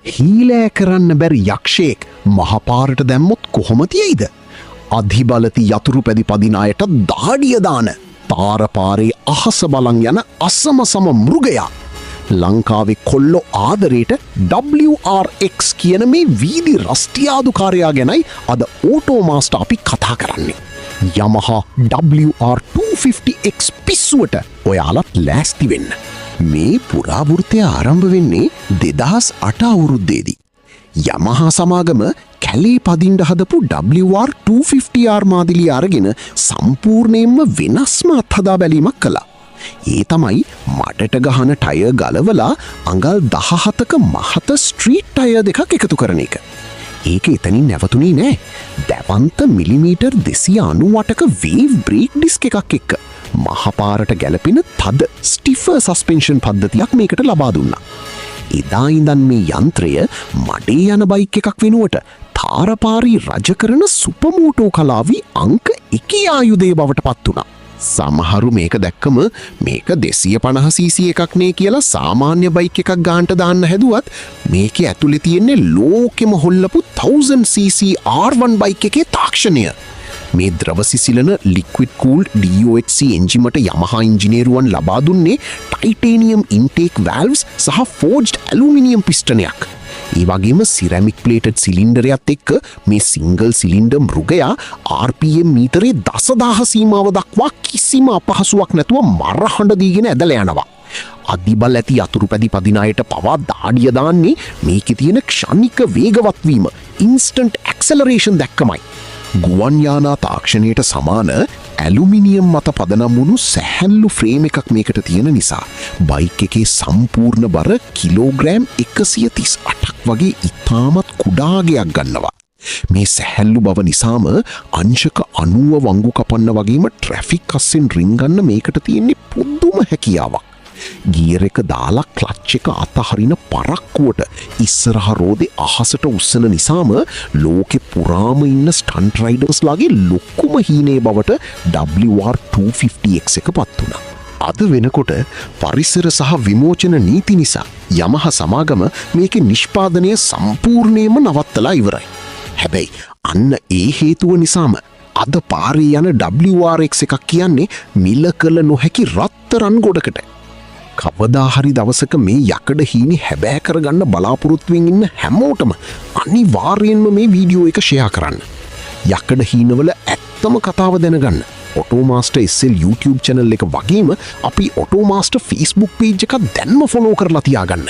හීලෑ කරන්න බැරි යක්ෂයෙක් මහපාරට දැම්මොත් කොහොම තියෙයිද? අධිබලති යතුරු පැදි පදින අයට දාඩිය දාන තාරපාරේ අහස බලන් යන අසම සම මෘගයා. ලංකාවේ කොල්ලෝ ආදරයට WRX කියන මේ වීදි රස්ටියාදුකාරයා ගැනයි අද ඕටෝමාස්ට අපි කතා කරන්නේ. Yamaha WR250X පිස්සුවට ඔයාලත් ලෑස්ති වෙන්න. මේ පුරාවෘත්තය ආරම්භ වෙන්නේ 2008 අවුරුද්දේදී. Yamaha සමාගම කැලේ පදින්ඩ හදපු WR250R මාදිලිය අරගෙන සම්පූර්ණයෙන්ම වෙනස්ම අත්හදා බැලීමක් කළා. ඒ තමයි මඩට ගහන ටය ගලවලා අඟල් 17ක මහත ස්ට්‍රීට් ටය දෙකක් එකතු කරන එක. ඒක එතනින් නැවතුනේ නෑ. දැවන්ත මිලිමීටර් 298ක වේව් බ්‍රේක් ඩිස්ක් එකක් එක්ක මහපාරට ගැලපෙන තද ස්ටිෆර් සස්පෙන්ෂන් පද්ධතියක් මේකට ලබා දුන්නා. එදා ඉඳන් මේ යන්ත්‍රය මඩේ යන බයික් එකක් වෙනුවට තාරපාරී රජ කරන සුපමෝටෝ කලාවේ අංක 1 ආයුධය බවට පත් වුණා. සමහරු මේක දැක්කම මේක 250cc එකක් නේ කියලා සාමාන්‍ය බයික් එකක් ගාන්ට දාන්න හැදුවත් මේකේ ඇතුලේ තියෙන්නේ ලෝකෙම හොල්ලපු 1000cc R1 බයික් එකේ තාක්ෂණය. මේ ද්‍රව සිසිලන ලික්විඩ් කූල්ඩ් DOHC එන්ජිමට Yamaha ඉංජිනේරුවන් ලබා දුන්නේ ටයිටේනියම් ඉන්ටේක් වැල්ව්ස් සහ ෆෝර්ජ්ඩ් ඇලුමිනියම් පිස්ටනයක්. ඒ වගේම සිරැමික් ප්ලේටඩ් සිලින්ඩරයත් එක්ක මේ සිංගල් සිලින්ඩර් මෘගයා RPM මීටරේ 10000 සීමාව දක්වා කිසිම අපහසුාවක් නැතුව මරහඬ දීගෙන ඇදලා යනවා. අධිබල ඇති යතුරු පැදි පදින අයට පවා දාඩිය දාන්නේ මේකේ තියෙන ක්ෂණික වේගවත් වීම, ඉන්ස්ටන්ට් ඇක්සලරේෂන් දැක්කමයි. ගුවන් යානා තාක්ෂණයට සමාන ඇලුමිනියම් මත පදනම් වුණු සැහැල්ලු ෆ්‍රේම් එකක් මේකට තියෙන නිසා බයික් එකේ සම්පූර්ණ බර කිලෝග්‍රෑම් 138ක් වගේ ඉතාමත් කුඩාගයක් ගන්නවා. මේ සැහැල්ලු බව නිසාම අංශක 90 වංගු කපන්න වගේම ට්‍රැෆික් අස්සෙන් රින්ගන්න මේකට තියෙන්නේ පුදුම හැකියාවක්. ගියර් එක දාලා ක්ලච් එක අතහරින පරක්කුවට ඉස්සරහ රෝදේ අහසට උස්සන නිසාම ලෝකෙ පුරාම ඉන්න ස්ටන්ට් රයිඩර්ස්ලාගේ ලොකුම හීනේ බවට WR250X එක පත් වුණා. අද වෙනකොට පරිසර සහ විමෝචන නීති නිසා Yamaha සමාගම මේකේ නිෂ්පාදනය සම්පූර්ණයෙන්ම නවත්තලා ඉවරයි. හැබැයි අන්න ඒ හේතුව නිසාම අද පාරේ යන WRX එකක් කියන්නේ මිල කළ නොහැකි රත්තරන් ගොඩකට. කවදා හරි දවසක මේ යකඩ හීනි හැබෑ කරගන්න බලාපොරොත්තුවෙන් ඉන්න හැමෝටම අනිවාර්යෙන්ම මේ වීඩියෝ එක ෂෙයා කරන්න. යකඩ හීනවල ඇත්තම කතාව දැනගන්න ඔටෝමාස්ටර් SL YouTube channel එක වගේම අපි ඔටෝමාස්ටර් Facebook page එක දැන්ම ෆොලෝ කරලා තියාගන්න.